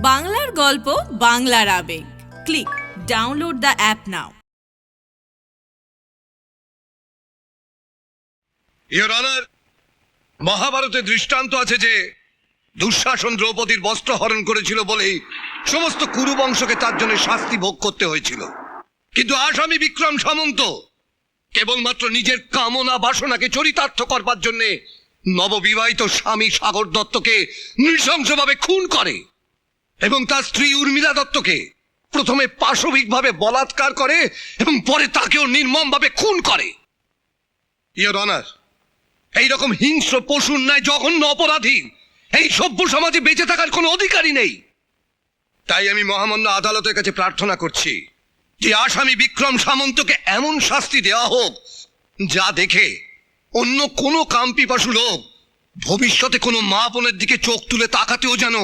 বাংলার গল্প, বাংলার আবেগ। Click download the app now. Your honour, মহাভারতে দৃষ্টান্ত আছে যে দুঃশাসন দ্রৌপদীর বস্ত্র হরণ করেছিল বলেই সমস্ত কুরু বংশকে তার জন্য শাস্তি ভোগ করতে হয়েছিল। কিন্তু আসামি বিক্রম সামন্ত কেবলমাত্র নিজের কামনা বাসনাকে চরিতার্থ করবার জন্য নববিবাহিত স্বামী সাগর দত্তকে নৃশংসভাবে খুন করে এবং তার স্ত্রী উর্মিলা দত্তকে প্রথমে পাশবিকভাবে বলাৎকার করে এবং পরে তাকেও নির্মমভাবে খুন করে। ইওর অনার, এইরকম হিংস্র পশুর ন্যায় জঘন্য অপরাধী এই সভ্য সমাজে বেঁচে থাকার কোনো অধিকারই নেই। তাই আমি মহামান্য আদালতের কাছে প্রার্থনা করছি যে আসামি বিক্রম সামন্তকে এমন শাস্তি দেওয়া হোক যা দেখে অন্য কোনো কামপিপাসু লোক ভবিষ্যতে কোনো মা বোনের দিকে চোখ তুলে তাকাতেও যেন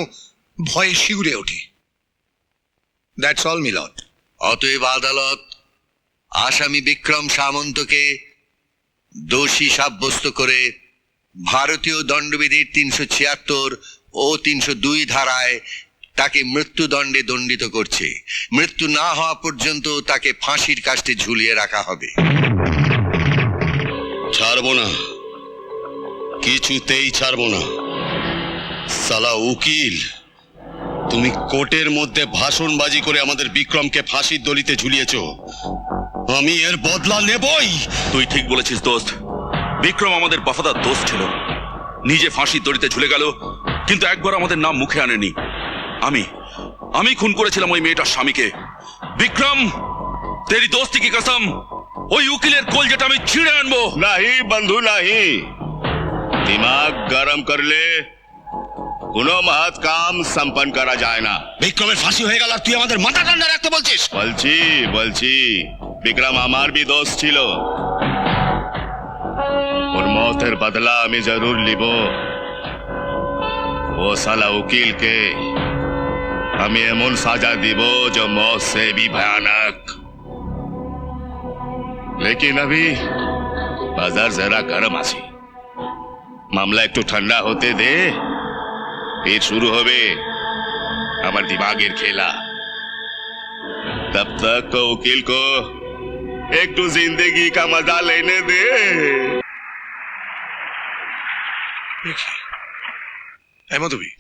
ভয়ে শিউরে ওঠে। That's all মিলট। অতএব আদালত আসামি বিক্রম সামন্তকে দোষী সাব্যস্ত করে ভারতীয় দণ্ডবিধির ৩৭৬ ও ৩০২ ধারায় তাকে মৃত্যুদণ্ডে দণ্ডিত করছে। মৃত্যু না হওয়া পর্যন্ত তাকে ফাঁসির কাস্টে ঝুলিয়ে রাখা হবে। ছাড়বো না, কিছুতেই ছাড়বো না। সালা উকিল, তুমি কোর্টের মধ্যে ভাষণবাজি করে আমাদের বিক্রমকে ফাঁসির দড়িতে ঝুলিয়েছো। আমি এর বদলা নেবই। তুই ঠিক বলেছিস দোস্ত। বিক্রম আমাদের বফাদার দোস্ত ছিল, নিজে ফাঁসির দড়িতে ঝুলে গেল, কিন্তু একবার আমাদের নাম মুখে আনেনি। আমি খুন করেছিলাম ওই মেয়েটার স্বামীকে। বিক্রম, তেরি দোস্তি কি কসম, ওই উকিলের কোল যেটা আমি ছিঁড়ে আনবো। নাহি বন্ধু নাহি, দিমাগ গরম করলে কোনো মহৎ কাম সম্পন্ন করা যায় না। বিক্রমের ফাঁসি হয়ে গেল আর তুই আমাদের মাথা ঠান্ডা রাখতে বলছিস? বলছি বিক্রম আমার भी दोस्त ছিল, ওর মতের বদলা আমি জরুর লিব। ও সালা উকিলকে আমি এমন সাজা দিব जो मौत से भी भयानक। लेकिन अभी बाजार जरा गरम আছে, मामला একটু ঠান্ডা হতে দে, फिर शुरू হবে আমার দিমাগের খেলা। तब तक तो वकील को একটু जिंदगी का मजा लेने दे। মাধবী,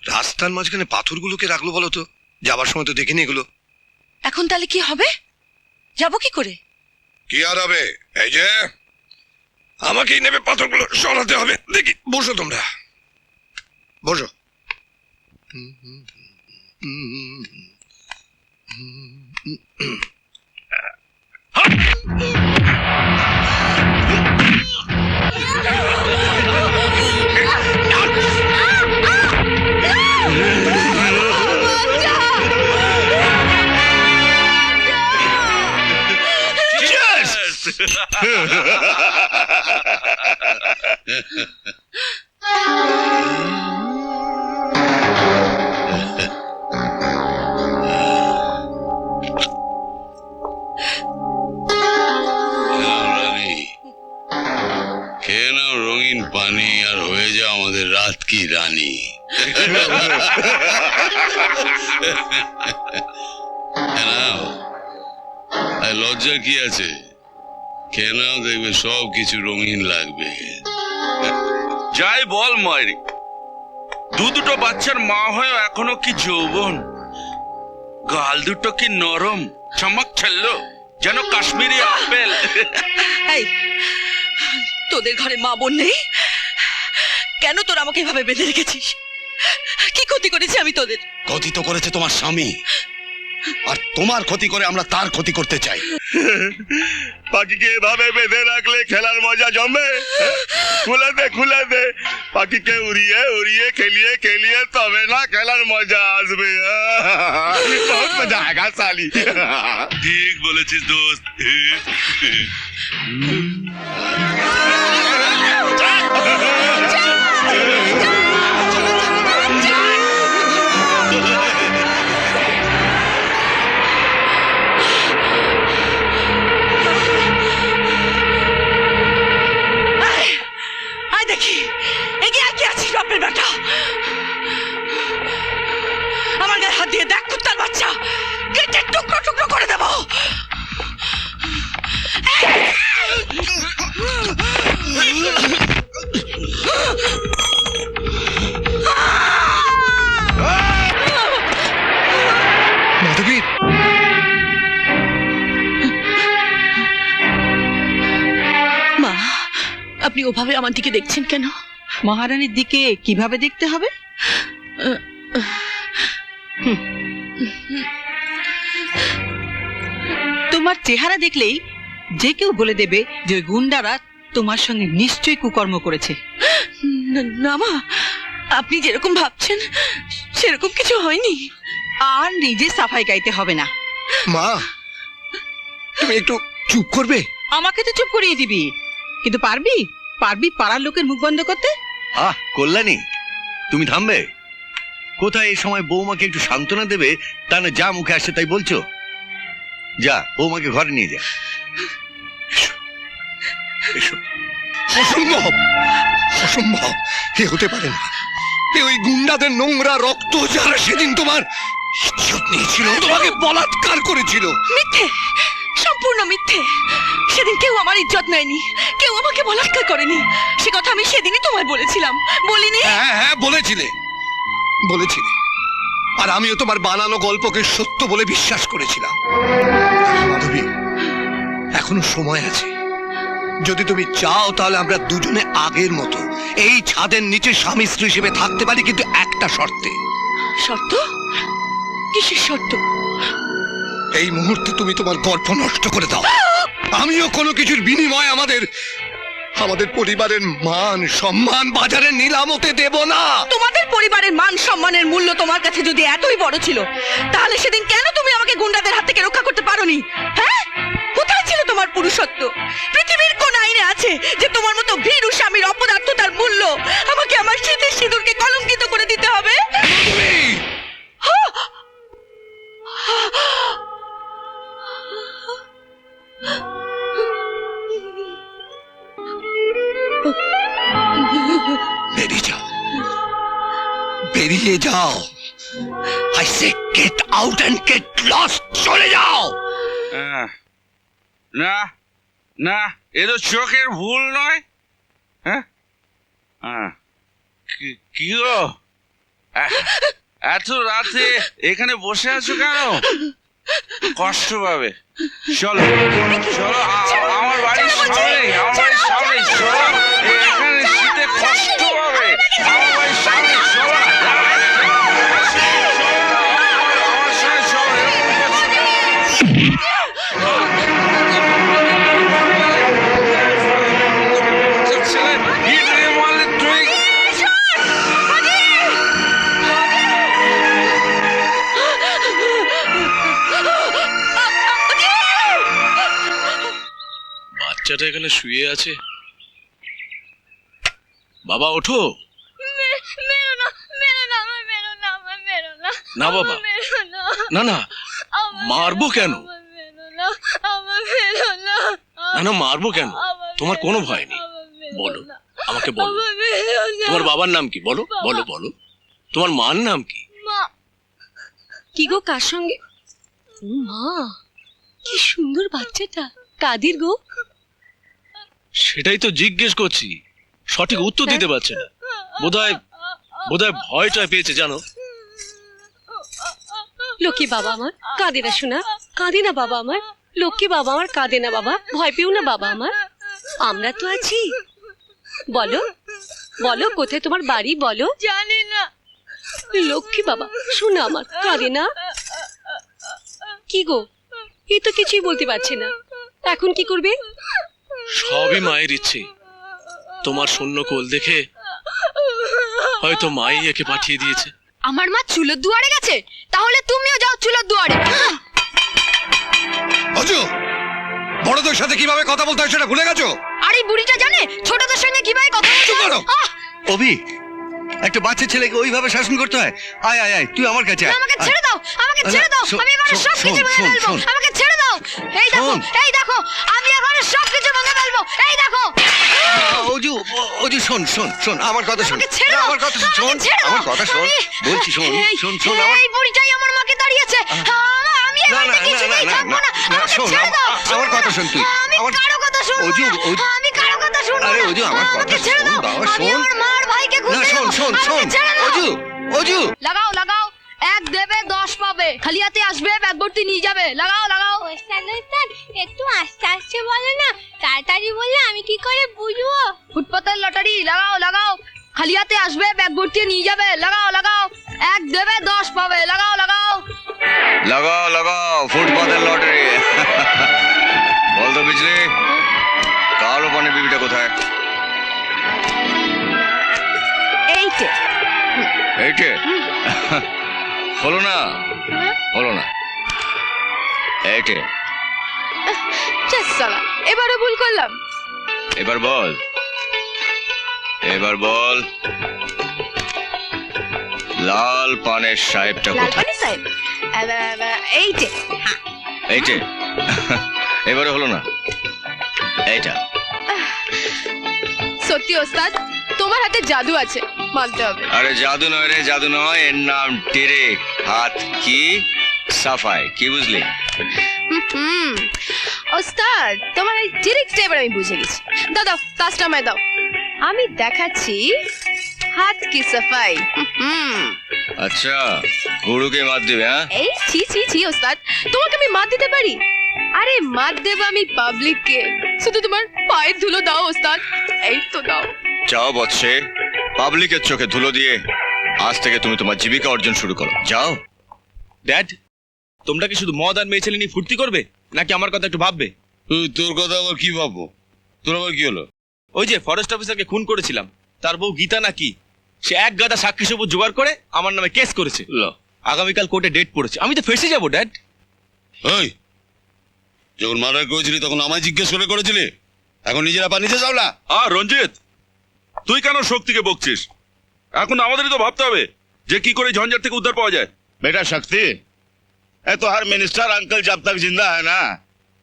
রাস্তার মাঝখানে পাথরগুলোকে রাখলো বলো তো? যাবার সময় তো দেখিনি এগুলো। এখন তাহলে কি হবে? যাব কি করে? কি আর হবে, এই যে আমাকেই নেবে পাথরগুলো সরাতে হবে। দেখি, বসো তোমরা, বসো। খেয়ে নাও রঙিন পানি আর হয়ে যাও আমাদের রাত কি রানী। লজ্জা কি আছে, খেয়ে নাও, দেখবে সব কিছু রঙিন লাগবে। যাই বল মায়েরি, দুটো বাচ্চার মা হয়ে এখনো কি যৌবন, গাল দুটো কি নরম, চমক ছাড়লো যেন কাশ্মীরি আপেল। এই, তোদের ঘরে মা বোন নেই কেন? তোর আমাকে এভাবে বেঁধে রেখেছিস? কি ক্ষতি করেছি আমি তোদের? ক্ষতি তো করেছে তোমার স্বামী, আর তোমার ক্ষতি করে আমরা তার ক্ষতি করতে চাই। পাখিকে এভাবে বেঁধে রাখলে খেলার মজা জমে। খুলে দে পাখিকে উড়িয়ে উড়িয়ে খেলিয়ে খেলিয়ে তবে না খেলার মজা আসবে। বহুত মজা আয়েগা সালি। ঠিক বলেছিস দোস্ত। দেখি এগিয়ে আছিস বাপের বেটা। আপনি ওভাবে আমার দিকে দেখছেন কেন? মহারানীর দিকে কিভাবে দেখতে হবে? তোমার চেহারা দেখলেই যে কেউ বলে দেবে যে ওই গুন্ডারা তোমার সঙ্গে নিশ্চয়ই কুকর্ম করেছে। না মা, আপনি যেরকম ভাবছেন সেরকম কিছু হয়নি। আর নিজে সাফাই গাইতে হবে না। মা, তুমি একটু চুপ করবে? আমাকে তো চুপ করিয়ে দিবি, কিন্তু পারবি পারবি পাড়ার লোকের মুখ বন্ধ করতে? কল্যাণী, তুমি থামবে? কোথায় এই সময় বৌমাকে একটু সান্ত্বনা দেবে, তা না যা মুখে আসছে তাই বলছো? যা, বৌমাকে ঘরে নিয়ে যা। এসো। অসম্ভব, অসম্ভব, এ হতে পারে না। এ ওই গুন্ডাদের নোংরা রক্ত যারা সেদিন তোমার ইজ্জত নিয়েছিল, তোমাকে বলাৎকার করেছিল। মিথ্যে, সম্পূর্ণ মিথ্যে। সেদিন কেউ আমার ইজ্জত নেয়নি, কেউ আমাকে বলাৎকার করেনি। সে কথা আমি সেদিনই তোমায় বলেছিলাম, বলিনি? হ্যাঁ হ্যাঁ, বলেছিলে, বলেছিলে। আর আমিও তোমার বানানো গল্পকে সত্য বলে বিশ্বাস করেছিলাম। মাধবী, এখনো সময় আছে। যদি তুমি চাও তাহলে আমরা দুজনে আগের মতো এই ছাদের নিচে স্বামী স্ত্রী হিসেবে থাকতে পারি, কিন্তু একটা শর্তে। শর্ত? কিসের শর্ত? এই মুহূর্তে তুমি তোমার গল্প নষ্ট করে দাও। আমিও কোনো কিছুর বিনিময়ে আমাদের পরিবারের মান সম্মান বাজারে নিলামতে দেব না। তোমাদের পরিবারের মান সম্মানের মূল্য তোমার কাছে যদি এতই বড় ছিল, তাহলে সেদিন কেন তুমি আমাকে গুন্ডাদের হাত থেকে রক্ষা করতে পারোনি? হ্যাঁ, কোথায় ছিল তোমার পুরুষত্ব? পৃথিবীর কোন আইনে আছে যে তোমার মতো ভীরু স্বামীর অপদার্থতার মূল্য আমাকে আমার শীতের সিঁদুরকে কলঙ্কিত করে দিতে হবে? বেরিয়ে যাও, বেরিয়ে যাও। I say get out and get lost. চলে যাও। না না, এ তো চোখের ভুল নয়। হ্যাঁ, কি গো, এত রাতে এখানে বসে আছো কেন? কষ্ট পাবে। চলো চলো, আমার বাড়ির সামনে, আমার বাড়ির সামনে চলো। এখানে শীতে কষ্ট পাবে। আমার বাড়ির সামনে চলো না। আমার সঙ্গে চলো। ছেলে গিয়ে মারলে তুই। বাচ্চাটা এখানে শুয়ে আছে। বাবা ওঠো। না বাবা, না না, মারবো কেন? না না, মারবো কেন? তোমার কোনো ভয় নেই। বলো, আমাকে বলো, তোমার বাবার নাম কি? বলো বলো বলো। তোমার মার নাম কি? কি গো, কার সঙ্গে? মা, কি সুন্দর বাচ্চাটা, কাদের গো? সেটাই তো জিজ্ঞেস করছি, সঠিক উত্তর দিতে পারছে না। বোধহয় ভয়টা পেয়েছে, জানো। লক্ষ্মী বাবা আমার, কাঁদে না শোনা, কাঁদে না বাবা আমার। লক্ষ্মী বাবা আমার, কাঁদে না বাবা, ভয় পেও না বাবা আমার, আমরা তো আছি। বলো বলো, কোথায় তোমার বাড়ি বলো? জানি না। লক্ষ্মী বাবা শোনা আমার, কাঁদে না। কি গো, এই তো কিছুই বলতে পারছে না, এখন কি করবে? সবই মায়ের ইচ্ছে। তোমার শূন্য কোল দেখে হয়তো মাই একে পাঠিয়ে দিয়েছে। আমার মা চুলোর দুয়ারে গেছে, তাহলে তুমিও যাও চুলোর দুয়ারে। অজু, বড়দের সাথে কিভাবে কথা বলতে হয় সেটা ভুলে গেছো? আর এই বুড়িটা জানে ছোটদের সঙ্গে কিভাবে কথা চুপ বলতে করো। হয়। অভি, একটা বাচ্চা ছেলেকে ওইভাবে শাসন করতে হয়? আয় আয় আয়, তুই আমার কাছে আয়। আমাকে ছেড়ে দাও, আমাকে ছেড়ে দাও, আমি এবারে সব কিছু ভেঙে ফেলবো। আমাকে ছেড়ে দাও। এই দেখো, এই দেখো, আমি এবারে সব কিছু ভেঙে ফেলবো। এই দেখো। অজু, অজু, শোন শোন শোন, আমার কথা শোন। আমাকে ছেড়ে দাও, আমার কথা শোন, আমাকে ছেড়ে দাও। আমার কথা শোন, বলছি শোন শোন শোন। এই বুড়িটাই আমার মাকে তাড়িয়েছে। আমি না এবারে না না কিছুতেই না থাকবো না, না। আমাকে শোন, ছেড়ে দাও। আমার কথা শোন তুই। আমি কারো কথা শুনবো অজু, না। অজু, আমি কারো কথা শুনবো আরে না। অজু, আমার কথা আমাকে ছেড়ে শোন দাও। বাবা, আমি শোন। আমার মার ভাইকে না, খুঁজতে শোন যাবো। শোন আমাকে শোন। ছেড়ে দাও। অজু, অজু। লাগাও লাগাও, 1 দেবে 10 পাবে, খালি হাতে আসবে, ব্যাগ ভর্তি নিয়ে যাবে। লাগাও লাগাও। একটু আস্তে আস্তে বলো না, তাড়াতাড়ি বললে আমি কি করে বুঝবো? ফুটপাতের লটারি লাগাও লাগাও, খালি হাতে আসবে, ব্যাগ ভর্তি নিয়ে যাবে, লাগাও লাগাও, 1 দেবে 10 পাবে, লাগাও লাগাও। লাগাও লাগাও ফুটপাতের লটারি। বল তো বিজলি, কালো পানি বিবিটা কোথায়? এইটে এইটে হলো না, হলো না, এইটে। সালা, এবারে ভুল করলাম। এবার বল, এবার বল, লাল পানের সাহেবটা কোথায়? লালপানি সাহেব, এইটে। এইটে এবারে হলো না, এইটা। সত্যি ওস্তাদ, তোমার হাতে জাদু আছে, মানতে হবে। আরে জাদু নয় রে, জাদু নয়, এর নাম টেরেক। হাত কি সাফাই, কি বুঝলি? ওস্তাদ, তোমার এই ডিরেক্ট এবার আমি বুঝে গেছি। দাও দাও, কাজটা আমায় দাও, আমি দেখাচ্ছি হাত কি সাফাই। আচ্ছা, গুরুকে মাত দিবে? হ্যাঁ, এই ছি ছি ছি ওস্তাদ, তোমাকে আমি মাত দিতে পারি? আরে মাত দেব আমি পাবলিককে, শুধু তোমার পায়ের ধুলো দাও ওস্তাদ, এই তো দাও। যাও বৎসে, পাবলিকের চোখে ধুলো দিয়ে আজ থেকে তুমি তোমার জীবিকা অর্জন শুরু করো, যাও। ড্যাড, তোমরা কি শুধু মদ আর মেয়ে ছেলে নিয়ে ফুর্তি করবে, নাকি আমার কথা একটু ভাববে? তোর কথা আবার কি ভাববো? তোর আবার কি হলো? ওই যে ফরেস্ট অফিসারকে খুন করেছিলাম, তার বউ গীতা নাকি, সে 1 গাদা সাক্ষী সবুজ জোগাড় করে আমার নামে কেস করেছে। আগামীকাল কোর্টে ডেট পড়েছে, আমি তো ফেসে যাবো ড্যাড। ওই, যখন মার্ডার করেছিলি তখন আমায় জিজ্ঞেস করে করেছিলি, এখন নিজেরা পা নিচে যাও না। আর রঞ্জিত, তুই কেন শক্তিকে বকছিস? এখন আমাদেরই তো ভাবতে হবে যে কি করে ঝঞ্ঝাট থেকে উদ্ধার পাওয়া যায়। बेटा शक्ति, ए तो हर मिनिस्टर अंकल जब तक जिंदा है ना,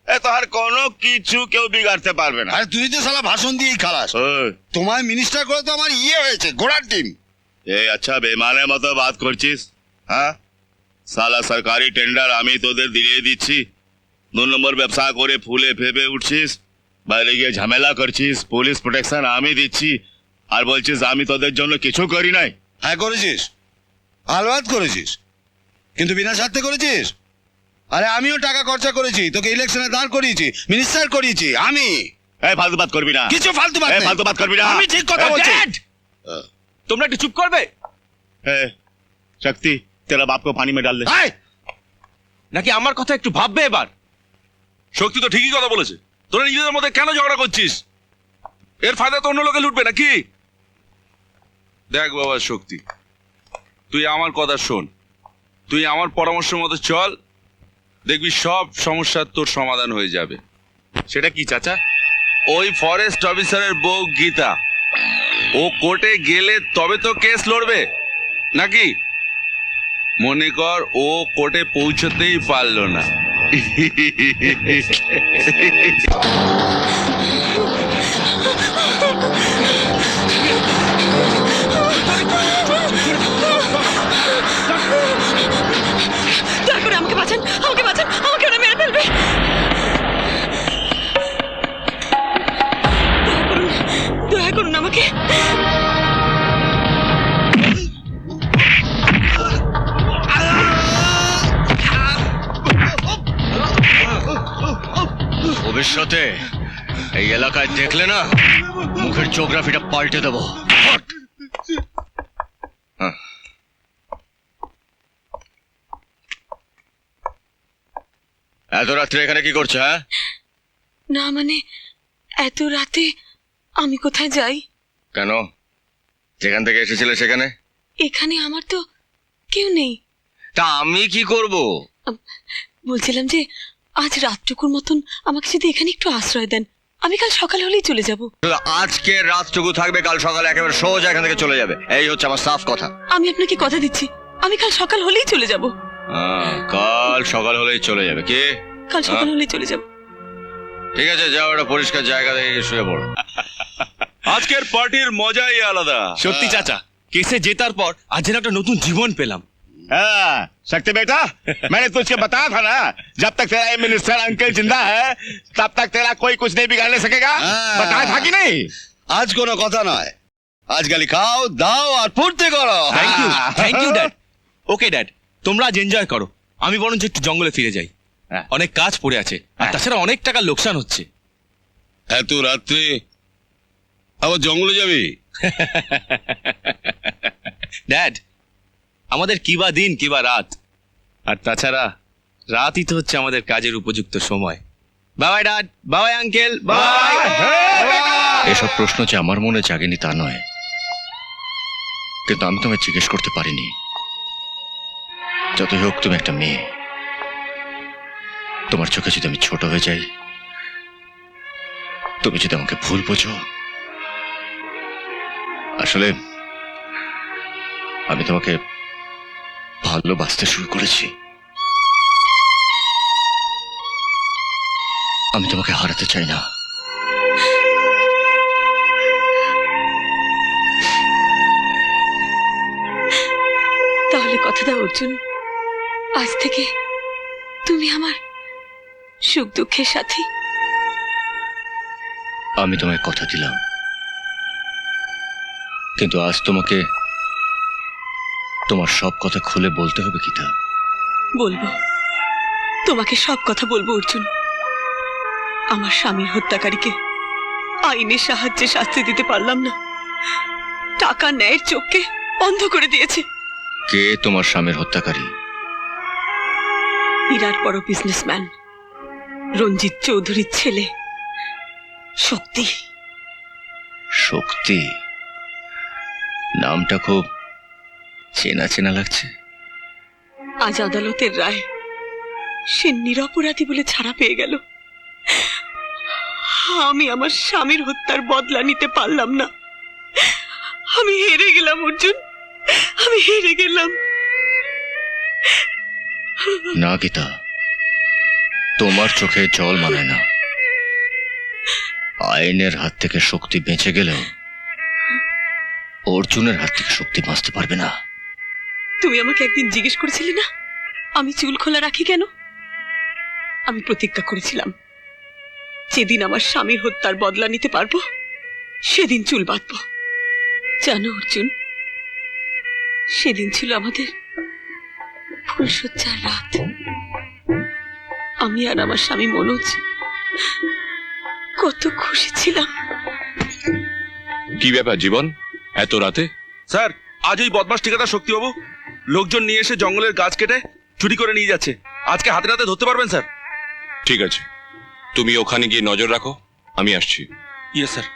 ए तो हर कोनो किछु केउ बिगाड़ते पारबे ना। আরে তুই তো শালা ভাষণ দিয়েই খালাস। ओए, তোমায় মিনিস্টার করে তো আমার ইয়ে হয়েছে, ঘোড়ার টিম। ए अच्छा बेमाने মতো বাত করছিস? হ্যাঁ, সালা সরকারি টেন্ডার আমি তোদের দিয়ে দিচ্ছি, 2 নম্বর ব্যবসা করে ফুলে ফেপে উঠছিস, বাইরে গিয়ে ঝামেলা করছিস, পুলিশ প্রোটেকশন আমি দিচ্ছি, আর বলছিস আমি তোদের জন্য কিছু করি নাই। হ্যাঁ করেছিস, আলবাদ করেছিস, কিন্তু বিনা স্বার্থে করেছিস। আরে আমিও টাকা খরচা করেছি, তোকে ইলেকশনে দাঁড় করিয়েছি, মিনিস্টার করিয়েছি আমি। এই ফালতু বাত করবি না, কিছু ফালতু বাত এই নেই। ফালতু বাত করবি না। আমি ঠিক কথা বলছি। ড্যাড, তোমরা একটু চুপ করবে? ए, शक्ति, तेरा बाप को पानी में डाल दे। আয়, নাকি আমার কথা একটু ভাববে এবার? শক্তি তো ঠিকই কথা বলেছে, তোরা নিজেদের মধ্যে কেন ঝগড়া করছিস? এর ফায়দা তো অন্য লোকে লুটবে নাকি? দেখ বাবা শক্তি, তুই আমার কথা শোন, তুই আমার পরামর্শ মতো চল, দেখবি সব সমস্যার তোর সমাধান হয়ে যাবে। সেটা কি চাচা? ওই ফরেস্ট অফিসারের বউ গীতা, ও কোর্টে গেলে তবে তো কেস লড়বে নাকি? মনে কর ও কোর্টে পৌঁছতেই পারলো না। দয়া করে আমাকে বাঁচান, আমাকে বাঁচান, আমাকে ওরা মেরে ফেলবে। দয়া করুন আমাকে। ভবিষ্যতে এই এলাকায় দেখলে না, মুখের জিওগ্রাফিটা পাল্টে দেবো। হট! হ্যাঁ। এত রাত্রে এখানে কি করছো? হ্যাঁ, না মানে এত রাতে আমি কোথায় যাই? কেন? যেখান থেকে এসেছিলে সেখানে? এখানে আমার তো কেউ নেই। তা আমি কি করব? বলছিলাম যে আজ রাতটুকুর মতন আমাকে যদি এখানে একটু আশ্রয় দেন, আমি কাল সকাল হলেই চলে যাব। আজকে রাতটুকু থাকবে, কাল সকালে একেবারে সোজা এখান থেকে চলে যাবে, এই হচ্ছে আমার সাফ কথা। আমি আপনাকে কথা দিচ্ছি, আমি কাল সকাল হলেই চলে যাব। কাল সকাল হলেই চলে যাবে? কি কাল সকাল হলেই চলে যাব। ঠিক আছে, যাও, একটা পরিষ্কার জায়গা দেখে শুয়ে পড়ো। আজকের পার্টির মজাই আলাদা। সত্যি চাচা, কেসে জেতার পর আজ যেন একটা নতুন জীবন পেলাম। हाँ, शक्ति बेटा, मैंने तुझे बताया था ना, जब तक तेरा मिनिस्टर अंकल जिंदा है तब तक तेरा कोई कुछ नहीं बिगाड़ने सकेगा। बताया था कि नहीं? আজ কোনো কথা নয়, আজ খালি খাও দাও আর ফুর্তি করো। Thank you dad. Okay dad, তোমরা আজ এনজয় করো, আমি বরঞ্চ একটু জঙ্গলে ফিরে যাই। অনেক কাজ পড়ে আছে আর তাছাড়া অনেক টাকা লোকসান হচ্ছে। এত রাত্রে আবার জঙ্গলে যাবি? ড্যাড, আমাদের কি বা দিন কি বা রাত, আর তাছাড়া রাতই তো হচ্ছে আমাদের কাজের উপযুক্ত সময়। বাবাই ড্যাড, বাবাই আঙ্কেল, বাই। এসব প্রশ্ন যে আমার মনে জাগেনি তা নয়, কিন্তু আমি তোমায় জিজ্ঞেস করতে পারিনি। যতই হোক তুমি একটা মেয়ে, তোমার চোখে যদি আমি ছোট হয়ে যাই, তুমি যদি আমাকে ভুল বোঝো, আসলে আমি তোমাকে ভালোবাসতে শুরু করেছি। আমি তোমাকে হারাতে চাই না। তাহলে কথা দাও অর্জুন, আজ থেকে তুমি আমার সুখ দুঃখের সাথী। আমি তোমায় কথা দিলাম, কিন্তু আজ তোমাকে তোমার সব কথা খুলে বলতে হবে গীতা। বলবো, তোমাকে সব কথা বলবো অর্জুন। আমার স্বামীর হত্যাকারীকে আইনের সাহায্যে শাস্তি দিতে পারলাম না, টাকা ন্যায়ের চোখকে বন্ধ করে দিয়েছে। কে তোমার স্বামীর হত্যাকারী? বিরাট বড় বিজনেসম্যান রঞ্জিত চৌধুরীর ছেলে শক্তি। শক্তি নামটা খুব চেনা চেনা লাগছে। আজ আদালতের রায়, সে নিরপরাধী বলে ছাড়া পেয়ে গেল। আমি আমার স্বামীর হত্যার বদলা নিতে পারলাম না। আমি হেরে গেলাম অর্জুন, আমি হেরে গেলাম। না গীতা, তোমার চোখে জল মানায় না। আইনের হাত থেকে শক্তি বেঁচে গেলেও অর্জুনের হাত থেকে শক্তি বাঁচতে পারবে না। তুমি আমাকে একদিন জিজ্ঞেস করেছিলে না আমি চুল খোলা রাখি কেন? আমি প্রতিজ্ঞা করেছিলাম, যেদিন আমার স্বামীর হত্যার বদলা নিতে পারবো সেদিন চুল বাঁধবো। জানো অর্জুন, সেদিন ছিল আমাদের ফুলশয্যার রাত। আমি আর আমার স্বামী মনোজ কত খুশি ছিলাম। কি ব্যাপার জীবন, এত রাতে? স্যার, আজ এই বদমাস ঠিকাদার শক্তিবাবু লোকজন নিয়ে এসে জঙ্গলের গাছ কেটে চুরি করে নিয়ে যাচ্ছে। আজকে হাতে নাতে ধরতে পারবেন স্যার? ঠিক আছে, তুমি ওখানে গিয়ে নজর রাখো, আমি আসছি। Yes sir.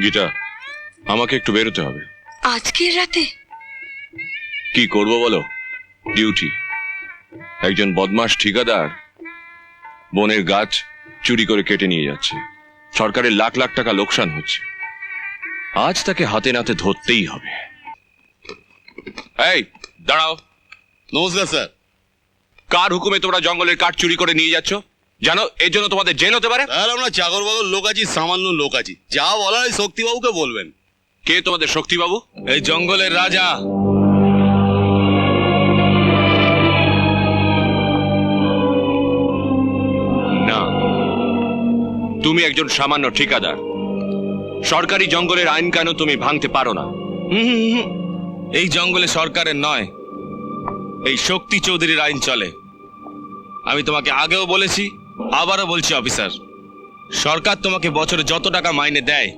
গীতা, আমাকে একটু বেরোতে হবে। আজকের রাতে? কি করব বলো, ডিউটি। একজন বদমাস ঠিকাদার বনের গাছ চুরি করে কেটে নিয়ে যাচ্ছে, সরকারের লাখ লাখ টাকা লোকসান হচ্ছে। আজ তাকে হাতে নাতে ধরতেই হবে। এই দাঁড়াও। নমস্কার স্যার। কার হুকুমে তোমরা জঙ্গলের কাঠ চুরি করে নিয়ে যাচ্ছ? জানো এর জন্য তোমাদের জেল হতে পারে? স্যার, আমরা চাকর বাকর লোক আছি, সামান্য লোক আছি, যা বলার ওই শক্তিবাবুকে বলবেন। কে তোমাদের শক্তিবাবু? এই জঙ্গলের রাজা। না, তুমি একজন সামান্য ঠিকাদার। সরকারি জঙ্গলের আইন কানুন তুমি ভাঙতে পারো না। এই জঙ্গলে সরকারের নয়, এই শক্তি চৌধুরীর আইন চলে। আমি তোমাকে আগেও বলেছি, আবারও বলছি অফিসার, সরকার তোমাকে বছরে যত টাকা মাইনে দেয়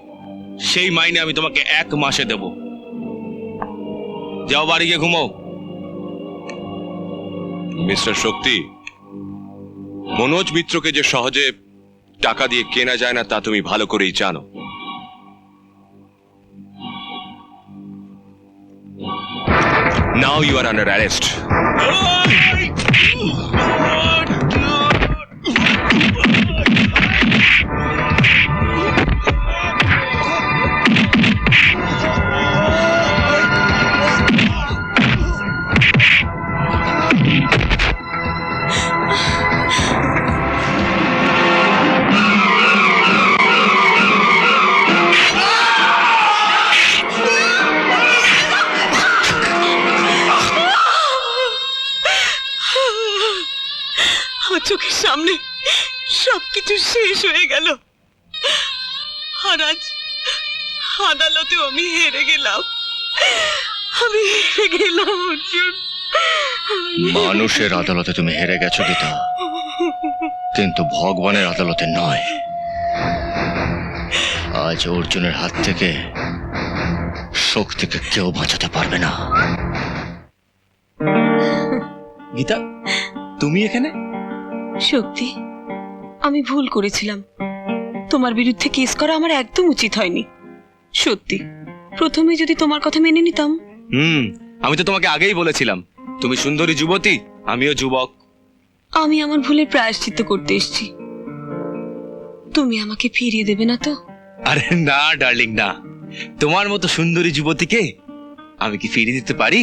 সেই মাইনে আমি তোমাকে 1 মাসে দেব। যাও বাড়ি গিয়ে ঘুমো। মিস্টার শক্তি, মনোজ মিত্রকে যে সহজে টাকা দিয়ে কেনা যায় না তা তুমি ভালো করেই জানো। Now you are under arrest. আমার চোখের সামনে সবকিছু শেষ হয়ে গেল, আর আজ আদালতেও আমি হেরে গেলাম। আমি হেরে গেলাম অর্জুন। মানুষের আদালতে তুমি হেরে গেছো গীতা, কিন্তু ভগবানের আদালতে নয়। আজ অর্জুনের হাত থেকে শক্তিকে কেউ বাঁচাতে পারবে না। গীতা, তুমি এখানে? শক্তি, আমি ভুল করেছিলাম। তোমার বিরুদ্ধে কেস করা আমার একদম উচিত হয়নি। সত্যি, প্রথমে যদি তোমার কথা মেনে নিতাম। আমি তো তোমাকে আগেই বলেছিলাম, তুমি সুন্দরী যুবতী, আমিও যুবক। আমি আমার ভুলের প্রায়শ্চিত্ত করতে এসেছি। তুমি আমাকে ফিরিয়ে দেবে না তো? আরে না ডার্লিং, না। তোমার মতো সুন্দরী যুবতীকে আমি কি ফিরিয়ে দিতে পারি?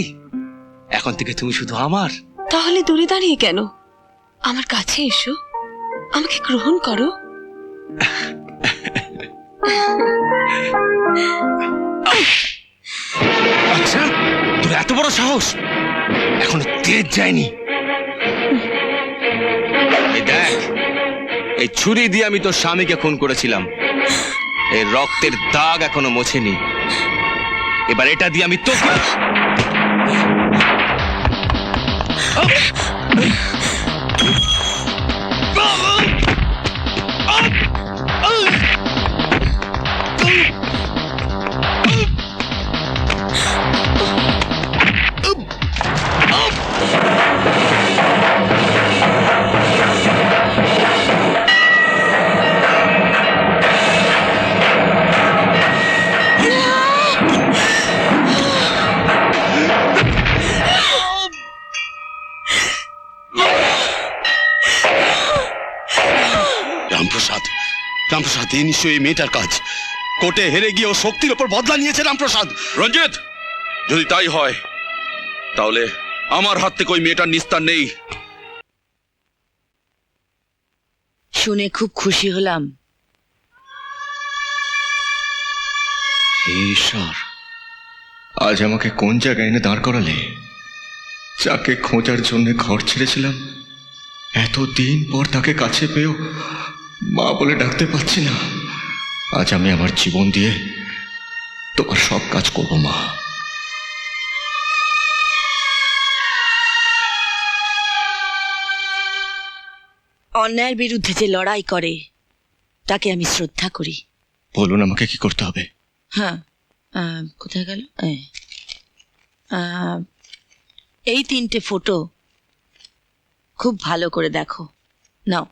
এখন থেকে তুমি শুধু আমার। তাহলে দূরে দাঁড়িয়ে কেন? আমার কাছে এসো, আমাকে গ্রহণ করো। আচ্ছা, তোর এত বড় সাহস, এখনো তেজ যায়নি। এই দেখ, এই ছুরি দিয়ে আমি তোর স্বামীকে খুন করেছিলাম। এই রক্তের দাগ এখনো মোছেনি। এবার এটা দিয়ে আমি তোকে। রামপ্রসাদ, রামপ্রসাদ, এই নিশ্চয়ই এই মেয়েটার কাজ। কোর্টে হেরে গিয়ে ও শক্তির ওপর বদলা নিয়েছে রামপ্রসাদ। রঞ্জিত, যদি তাই হয় তাহলে আমার হাত থেকে ওই মেয়েটার নিস্তার নেই। শুনে খুব খুশি হলাম। ঈশ্বর, আজ আমাকে কোন জায়গায় এনে দাঁড় করালে? যাকে খোঁজার জন্য ঘর ছেড়েছিলাম, এতদিন পর তাকে কাছে পেয়েও মা বলে ডাকতে পারছি না। আজ আমি আমার জীবন দিয়ে তোমার সব কাজ করব মা। অন্যায়ের বিরুদ্ধে যে লড়াই করে তাকে আমি শ্রদ্ধা করি। বলুন আমাকে কি করতে হবে? হ্যাঁ, কোথায় গেল? এই 3টে ফটো খুব ভালো করে দেখো। নাও।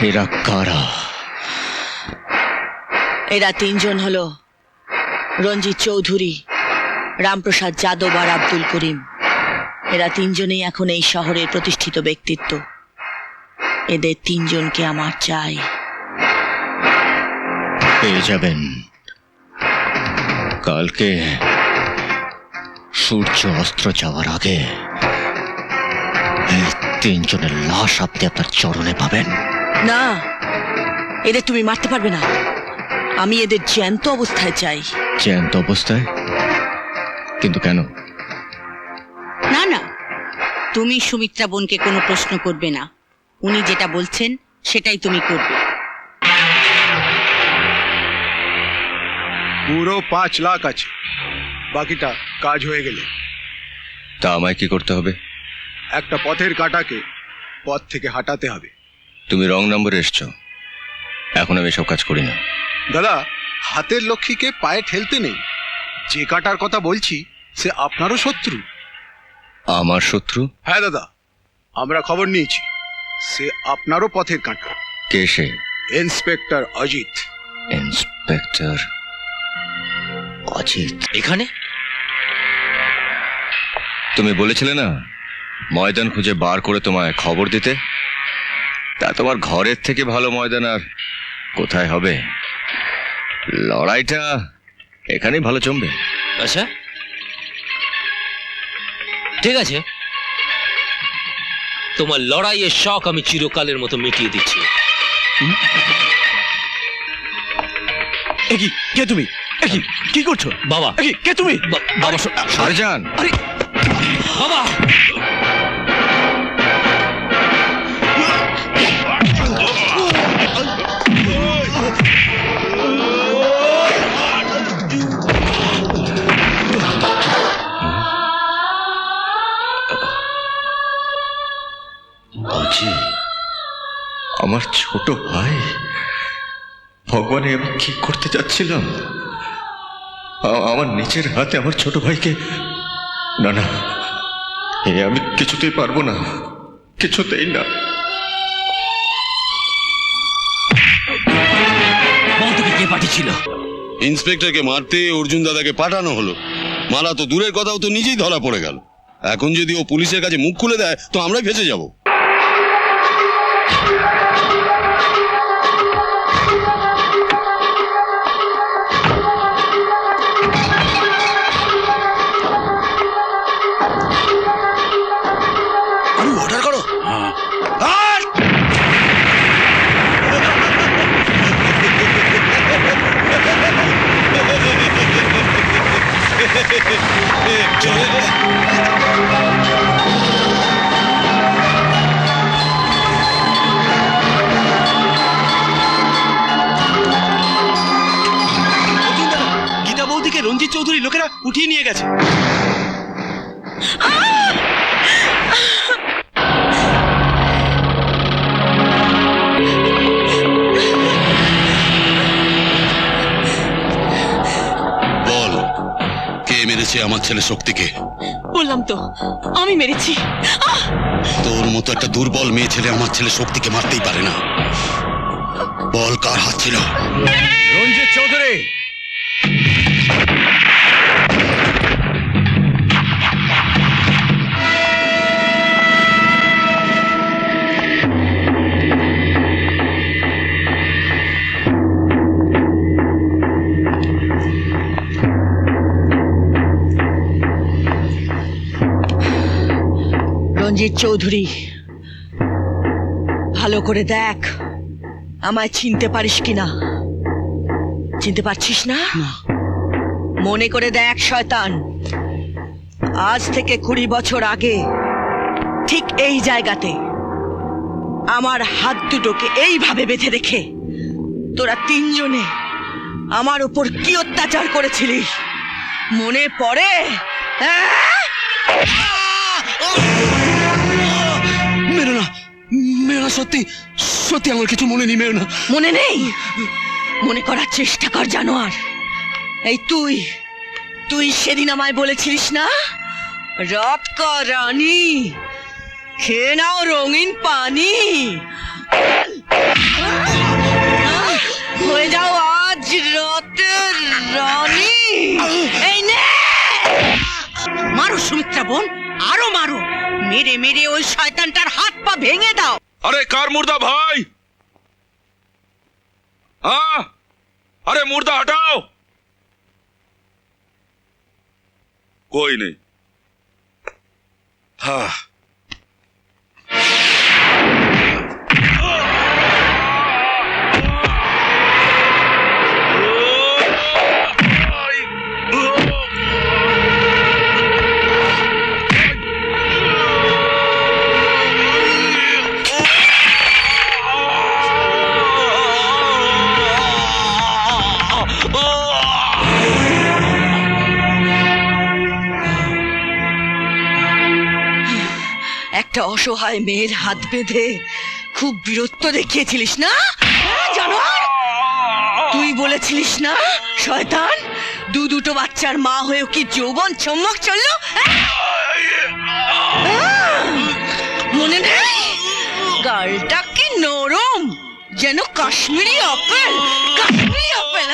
এরা কারা? এরা 3 জন হলো রঞ্জিত চৌধুরী, রামপ্রসাদ যাদব আর আব্দুল করিম। এরা 3 জনেই এখন এই শহরের প্রতিষ্ঠিত ব্যক্তিত্ব। এদের 3 জনকে আমার চাই। পেয়ে যাবেন। কালকে সূর্য অস্ত্র যাওয়ার আগে এই 3 জনের লাশ আপনি আপনার চরণে পাবেন। না, এদের তুমি মারতে পারবে না। আমি এদের জ্যান্ত অবস্থায় চাই। জ্যান্ত অবস্থায়? কিন্তু কেন? না না, তুমি সুমিত্রা বোনকে কোনো প্রশ্ন করবে না। উনি যেটা বলছেন সেটাই তুমি করবে। পুরো 5 লাখ আছে, বাকিটা কাজ হয়ে গেলে। তা আমায় কি করতে হবে? একটা পথের কাঁটাকে পথ থেকে হাঁটাতে হবে। তুমি রং নম্বরে এসছো। এখন আমি এসব কাজ করি না। দাদা, হাতের লক্ষ্মীকে পায়ে ঠেলতে নেই। যে কাঁটার কথা বলছি সে আপনারও শত্রু। আমার শত্রু? হ্যাঁ দাদা, আমরা খবর নিয়েছি। সে আপনারও পথের কাঁটা। কে সে? ইন্সপেক্টর অজিত। ইন্সপেক্টর অজিত এখানে? তুমি বলেছিলে না ময়দান খুঁজে বার করে তোমায় খবর দিতে? তা তোমার ঘরের থেকে ভালো ময়দান আর কোথায় হবে? লড়াইটা এখানেই ভালো জমবে। আচ্ছা, ঠিক আছে, তোমার লড়াইয়ের শখ আমি চিরকালের মতো মিটিয়ে দিচ্ছি। কে তুমি? কি করছো বাবা? কে তুমি? বাবা শাহজাহান, বাবা আমার ছোট ভাই, ভগবানে আমি কি করতে যাচ্ছিলাম? আমার নিজের হাতে আমার ছোট ভাইকে, না না, এ আমি কিছুতেই পারবো না, কিছুতেই না। তোকে কে পাঠিয়েছিল? ইন্সপেক্টরকে মারতে অর্জুন দাদাকে পাঠানো হলো। মারা তো দূরের কথাও, তো নিজেই ধরা পড়ে গেল। এখন যদি ও পুলিশের কাছে মুখ খুলে দেয় তো আমরাই ফেঁসে যাব। অর্ডার করো। গীতা বৌদিকে রঞ্জিত চৌধুরী লোকেরা উঠিয়ে নিয়ে গেছে। বল, কে মেরেছে আমার ছেলে শক্তিকে? বললাম তো আমি মেরেছি। তোর মতো একটা দুর্বল মেয়ে ছেলে আমার ছেলে শক্তিকে মারতেই পারে না। বল, কার হাত ছিল? রঞ্জিত চৌধুরী। রঞ্জিত চৌধুরী, ভালো করে দেখ আমায় চিনতে পারিস কিনা। চিনতে পারছিস না? মনে করে দেখ শয়তান, আজ থেকে 20 বছর আগে ঠিক এই জায়গাতে আমার হাত দুটোকে এইভাবে বেঁধে রেখে তোরা তিনজনে আমার উপর কি অত্যাচার করেছিলিস মনে পড়ে? মেরো না, মেরো না, সত্যি সত্যি আমার কিছু মনে নেই। মেরো না। মনে নেই? মনে করার চেষ্টা কর জানোয়ার। এই তুই তুই সেদিন আমায় বলেছিলিস না, রাত কা রানী খেয়ে নাও রঙিন পানি, হয়ে যাও আজ রাতের রানী। এই নে, মারো সুমিত্রা বোন, আরো মারো, মেরে মেরে ওই শয়তানটার হাত পা ভেঙে দাও। अरे कार मुर्दा भाई, हाँ, अरे मुर्दा हटाओ। कोई नहीं। हाँ, একটা অসহায় মেয়ের হাত বেঁধে খুব বীরত্ব দেখিয়েছিলিস না জানোয়ার? তুই বলেছিলিস না শয়তান, দুটো বাচ্চার মা হয়েও কি যৌবন চমক চললো? মনে নেই? গালটা কি নরম, যেন Kashmiri apple. Kashmiri apple.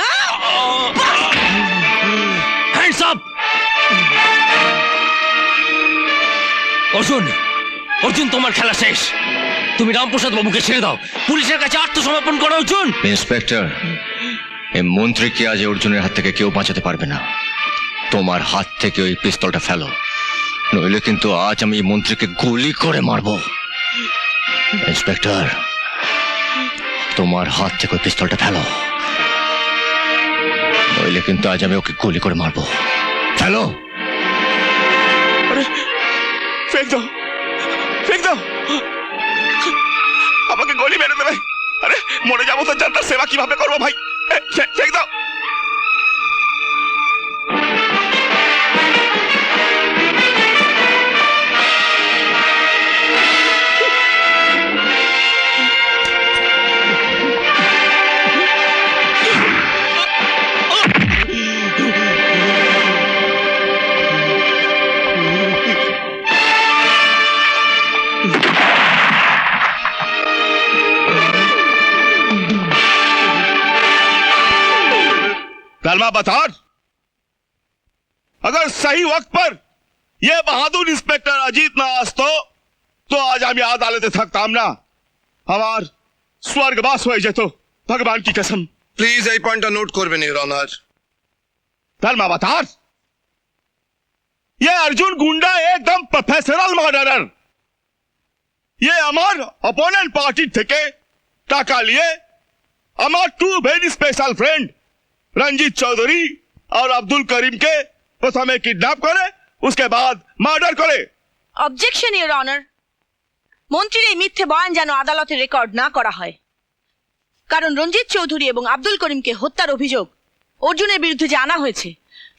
Hands up! Arjun, Arjun, তোমার খেলা শেষ। তুমি রামপ্রসাদ বাবুকে ছেড়ে দাও, পুলিশের কাছে আত্মসমর্পণ করো। অর্জুন! ইন্সপেক্টর, এই মন্ত্রীকে আজ অর্জুনের হাত থেকে কেউ বাঁচাতে পারবে না। তোমার হাত থেকে ওই পিস্তলটা ফেলো, নইলে কিন্তু আজ আমি এই মন্ত্রীকে গুলি করে মারবো। ইন্সপেক্টর, তোমার হাত থেকে ওই পিস্তলটা ফেলো। নইলে কিন্তু আজ আমি ওকে গুলি করে মারবো। চলো। আরে ফেক দাও, ফেক দাও, আমাকে গলি মেরে দেবে। আরে মরে যাবো তো জানতার সেবা কিভাবে করবো ভাই? ফেক দাও। तलमा बतौर, अगर सही वक्त पर यह बहादुर इंस्पेक्टर अजीत ना आसतो तो आज আমি আদালতে থাকতাম না। আমার স্বর্গবাস হয়ে যেত ভগবান की कसम। প্লিজ এই পয়েন্টটা নোট করবেন ইওর অনার। तलमा बतौर, ये अर्जुन गुंडा एकदम प्रोफेशनल मर्डरर। ये আমার অপোনেন্ট পার্টি থেকে টাকা নিয়ে আমার two very special friend Ranjit Chaudhary और अब्दुल करीम के प्रथमे किडनैप करे, उसके बाद मार्डर करे। অবজেকশন ইওর অনার, মন্ত্রীর এই মিথ্যে বয়ান যেন আদালতে রেকর্ড না করা হয়, কারণ রঞ্জিত চৌধুরী এবং আব্দুল করিমকে হত্যার অভিযোগ অর্জুনের বিরুদ্ধে যে আনা হয়েছে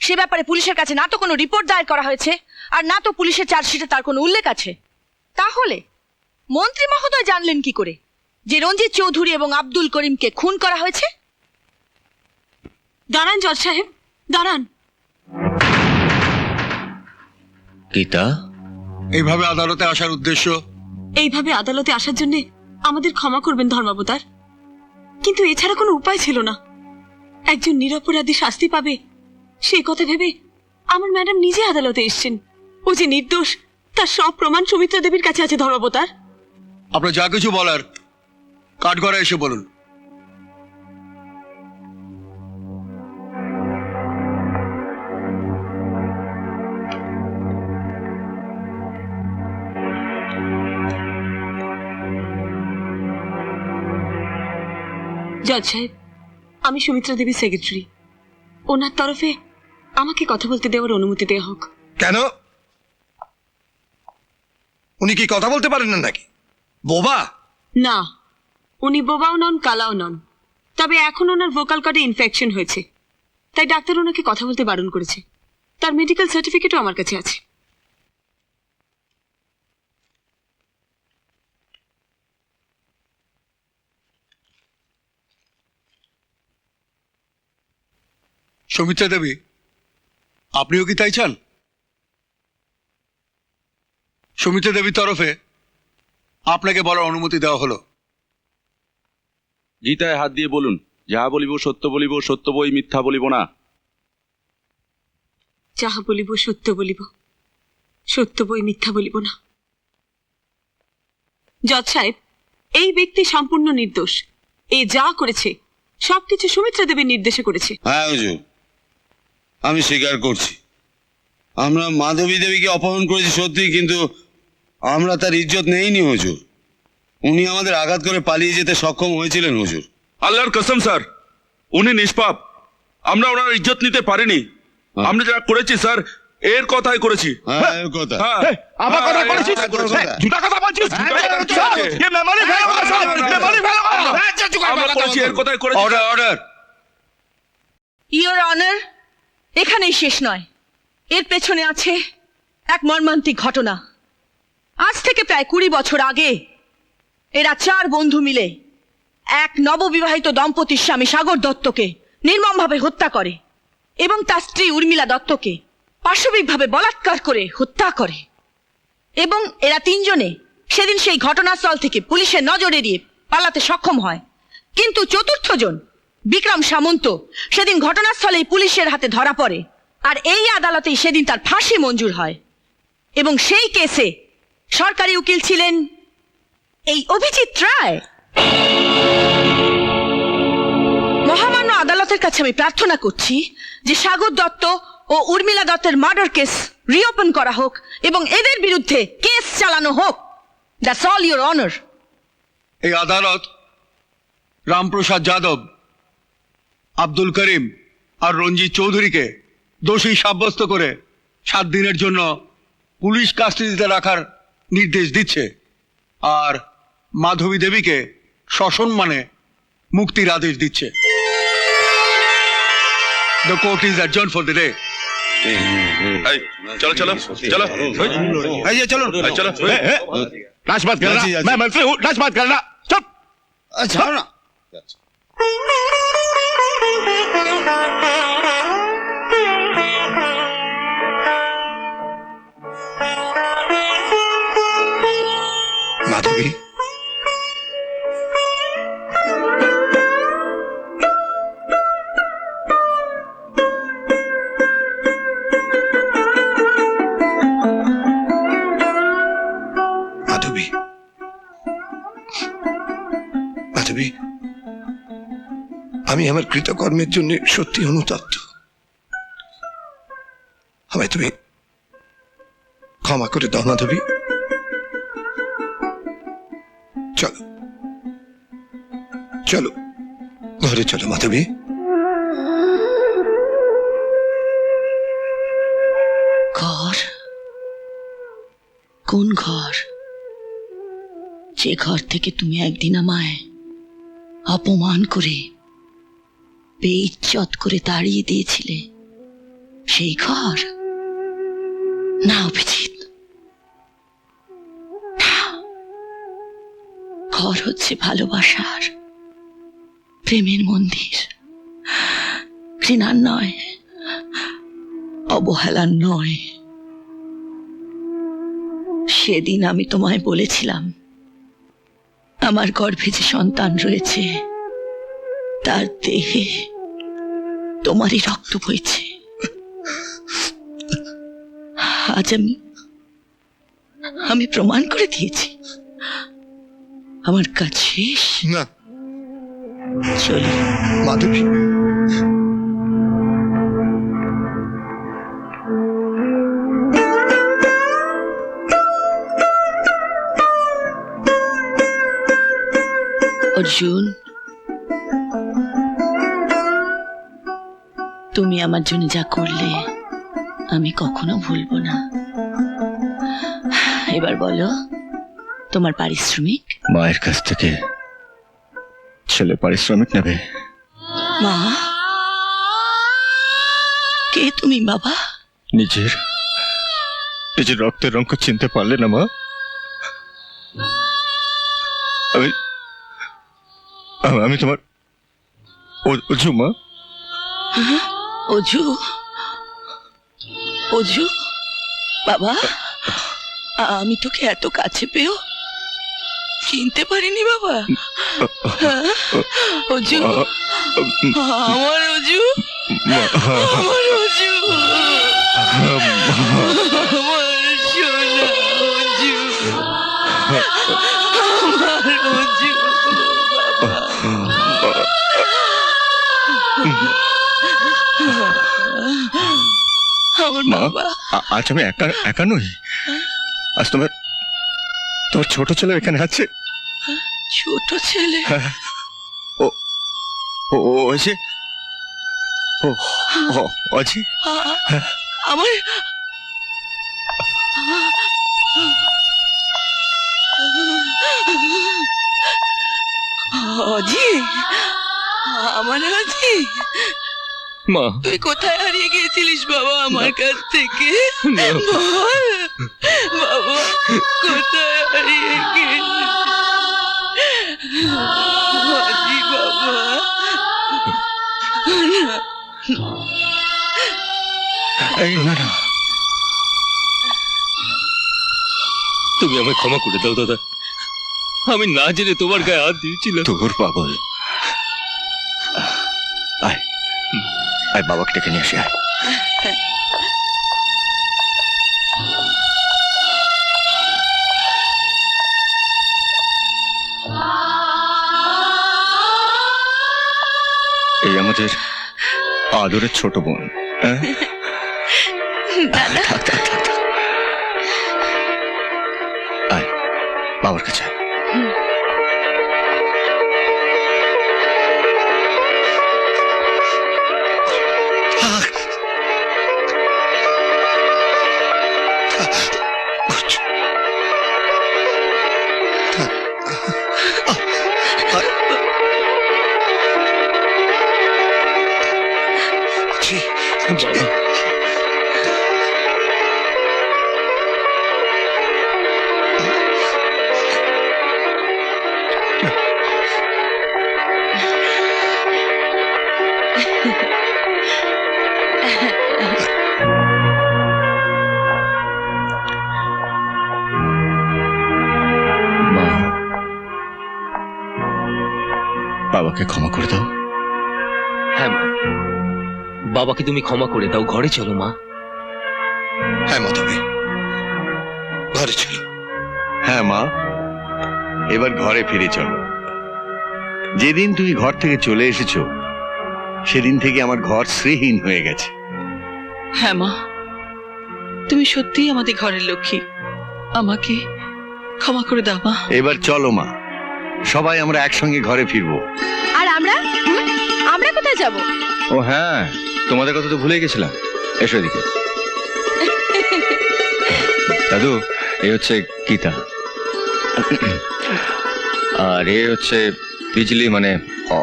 সে ব্যাপারে পুলিশের কাছে না তো কোনো রিপোর্ট দায়ের করা হয়েছে আর না তো পুলিশের চার্জশিটে তার কোনো উল্লেখ আছে। তাহলে মন্ত্রী মহোদয় জানলেন কি করে যে রঞ্জিত চৌধুরী এবং আব্দুল করিমকে খুন করা হয়েছে? দাঁড়ান জজ সাহেব, দাঁড়ান। গীতা, এইভাবে আদালতে আসার উদ্দেশ্য? এইভাবে আদালতে আসার জন্য আমাদের ক্ষমা করবেন ধর্মবতার, কিন্তু এছাড়া কোনো উপায় ছিল না। একজন নিরপরাধী শাস্তি পাবে সেই কথা ভেবে আমার ম্যাডাম নিজে আদালতে এসেছেন। ও যে নির্দোষ তার সব প্রমাণ সুমিত্রা দেবীর কাছে আছে ধর্মবতার। আপনার যা কিছু বলার কাঠগড়ায় এসে বলুন। জজ সাহেব, আমি সুমিত্রা দেবীর সেক্রেটারি। ওনার তরফে আমাকে কথা বলতে দেওয়ার অনুমতি দেওয়া হোক। কেন? উনি কি কথা বলতে পারেন না নাকি? বোবা? না, উনি বোবাও নন, কালাও নন, তবে এখন ওনার ভোকাল কর্ডে ইনফেকশন হয়েছে, তাই ডাক্তার ওনাকে কথা বলতে বারণ করেছে। তার মেডিকেল সার্টিফিকেটও আমার কাছে আছে। সুমিত্রা দেবী, আপনিও কি তাই চান? সুমিত্রা দেবীর তরফে আপনাকে বলার অনুমতি দেওয়া হলো। গীতায় হাত দিয়ে বলুন, যাহা বলিব সত্য বলিব, সত্য বই মিথ্যা বলিব না। যাহা বলিব সত্য বলিব, সত্য বই মিথ্যা বলিব না। জজ সাহেব, এই ব্যক্তি সম্পূর্ণ নির্দোষ। এ যা করেছে সবকিছু সুমিত্রা দেবীর নির্দেশে করেছে। হ্যাঁ হুজুর, আমি স্বীকার করছি আমরা মাধবী দেবীকে অপহরণ করেছি সত্যি, কিন্তু আমরা তার ইজ্জত নেইনি হুজুর। উনি আমাদের আঘাত করে পালিয়ে যেতে সক্ষম হয়েছিলেন হুজুর। আল্লাহর কসম স্যার, উনি নিষ্পাপ। আমরা ওনার ইজ্জত নিতে পারিনি। আমরা যা করেছি স্যার এর কথাই করেছি। হ্যাঁ এর কথা। আমার কথা বলেছিস, ঝুটা কথা বলছিস। ये मेमोरी फेल होगा साहब, मेमोरी फेल होगा। আমরা করেছি, এর কথাই করেছি। Order order. ইওর অনার, এখানেই শেষ নয়, এর পেছনে আছে এক মর্মান্তিক ঘটনা। আজ থেকে প্রায় 20 বছর আগে এরা 4 বন্ধু মিলে এক নববিবাহিত দম্পতির স্বামী সাগর দত্তকে নির্মমভাবে হত্যা করে এবং তার স্ত্রী উর্মিলা দত্তকে পাশবিকভাবে বলাৎকার করে হত্যা করে। এবং এরা 3 জনে সেদিন সেই ঘটনাস্থল থেকে পুলিশের নজর এড়িয়ে পালাতে সক্ষম হয়, কিন্তু 4র্থ জন বিক্রম সামন্ত সেদিন ঘটনাস্থলেই পুলিশের হাতে ধরা পড়ে, আর এই আদালতেই সেদিন তার ফাঁসি মঞ্জুর হয়। এবং সেই কেসে সরকারি উকিল ছিলেন এই অভিজিৎ রায়। মহামান্য আদালতের কাছে আমি প্রার্থনা করছি যে সাগর দত্ত ও উর্মিলা দত্তের মার্ডার কেস রিওপেন করা হোক এবং এদের বিরুদ্ধে কেস চালানো হোক। That's all your honour. এই আদালত রামপ্রসাদ যাদব, আব্দুল করিম আর রঞ্জিত চৌধুরীকে দোষী সাব্যস্ত করে 7 দিনের জন্য পুলিশ কাস্টাডিতে রাখার নির্দেশ দিচ্ছে, আর মাধবী দেবীকে সসম্মানে মুক্তির আদেশ দিচ্ছে। The court is adjourned for the day. এই, চলো চলো চলো এই যে চলুন, এই, চলো नाच मत करना, मैं मंत्री हूँ, नाच मत करना, चुप। আচ্ছা না মাধবী, মাধবী, মাধবী, আমি আমার কৃতকর্মের জন্য সত্যি অনুতপ্ত। আমায় তুমি ক্ষমা করে দাও মাধবী। চলো চলো ঘরে চলো মাধবী। ঘর? কোন ঘর? যে ঘর থেকে তুমি একদিন আমায় অপমান করে বেইজ্জত করে তাড়িয়ে দিয়েছিলে, সেই ঘর? না অভিজিৎ, না। ঘর হচ্ছে ভালোবাসার, প্রেমের মন্দির, ঘৃণার নয়, অবহেলার নয়। সেদিন আমি তোমায় বলেছিলাম, আমার গর্ভে যে সন্তান রয়েছে তার দেহে তোমারই রক্ত বইছে। আজ আমি প্রমাণ করে দিয়েছি, আমার কাজ শেষ। না চলি। মাধবী, অর্জুন, তুমি আমার জন্য যা করলে আমি কখনো ভুলবো না। এবার বলো, তোমার পারিশ্রমিক? মায়ের কাছ থেকে ছেলে পারিশ্রমিক নেবে? মা? কে তুমি বাবা? নিজের রক্তের রঙ চিনতে পারলে না মা? আমি তোমার অজু মা। অজু? অজু বাবা, আমি তোকে এত কাছে পেও চিনতে পারিনি বাবা। অজু, আমার অজু, আমার অজু, আমার সোনা অজু, আমার অজু আমার বাবা। আজ আমি একা নই, আজ তোমার ছোট ছেলে এখানে আছে। ছোট ছেলে? ও আছে, অজি আমার অজি, আমার অজি, মা তুই কোথায় হারিয়ে গিয়েছিলিস বাবা আমার কাছ থেকে? বল বাবা, কোথায় হারিয়ে গিয়েছিস? অজি বাবা, না না, তুমি আমায় ক্ষমা করে দাও দাদা, আমি না জেনে তোমার গায়ে হাত দিয়েছিলাম। তোর পাগল। আয় আয়, বাবাকে ডেকে নিয়ে আসি। আয়। এই আমাদের আদরের ছোট বোন। থাক থাক থাক, আয় বাবার কাছে। মা, বাবাকে ক্ষমা করে দাও। হ্যাঁ মা, বাবাকে তুমি ক্ষমা করে দাও। ঘরে চলো মা। হ্যাঁ মাধবী, ঘরে চলো। হ্যাঁ মা, এবার ঘরে ফিরে চলো। যেদিন তুমি ঘর থেকে চলে এসেছো সেদিন থেকে আমার ঘর শ্রীহীন হয়ে গেছে। হ্যাঁ মা, তুমি সত্যিই আমাদের ঘরের লক্ষ্মী। আমাকে ক্ষমা করে দাও মা। এবার চলো মা, সবাই আমরা একসঙ্গে ঘরে ফিরবো। আর আমরা আমরা কোথায় যাব? ও হ্যাঁ, তোমাদের কথা তো ভুলে গেছিলাম। এসো এদিকে। দাদু, এই হচ্ছে গীতা, আর এ হচ্ছে বিজলি, মানে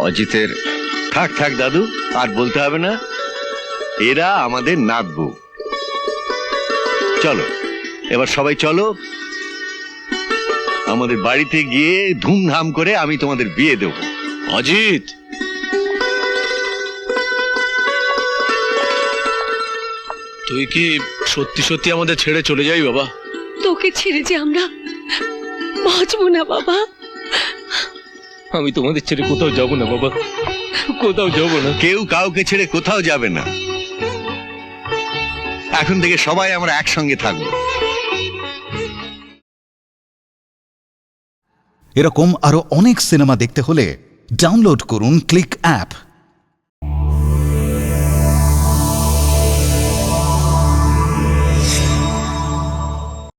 অজিতের। থাক থাক দাদু, আর বলতে হবে না। এরা আমাদের নাতবু। চলো এবার সবাই চলো, আমাদের বাড়িতে গিয়ে ধুমধাম করে আমি তোমাদের বিয়ে দেব। অজিত, তুই কি সত্যি সত্যি আমাদের ছেড়ে চলে যাই বাবা? তোকে ছেড়ে যে আমরা বাঁচবো না বাবা। আমি তোমাদের ছেড়ে কোথাও যাব না বাবা, কোথাও যাব না। কেউ কাউকে ছেড়ে কোথাও যাবে না। এখন থেকে সবাই আমরা একসঙ্গে থাকবো। এরকম আরো অনেক সিনেমা দেখতে হলে ডাউনলোড করুন ক্লিক অ্যাপ।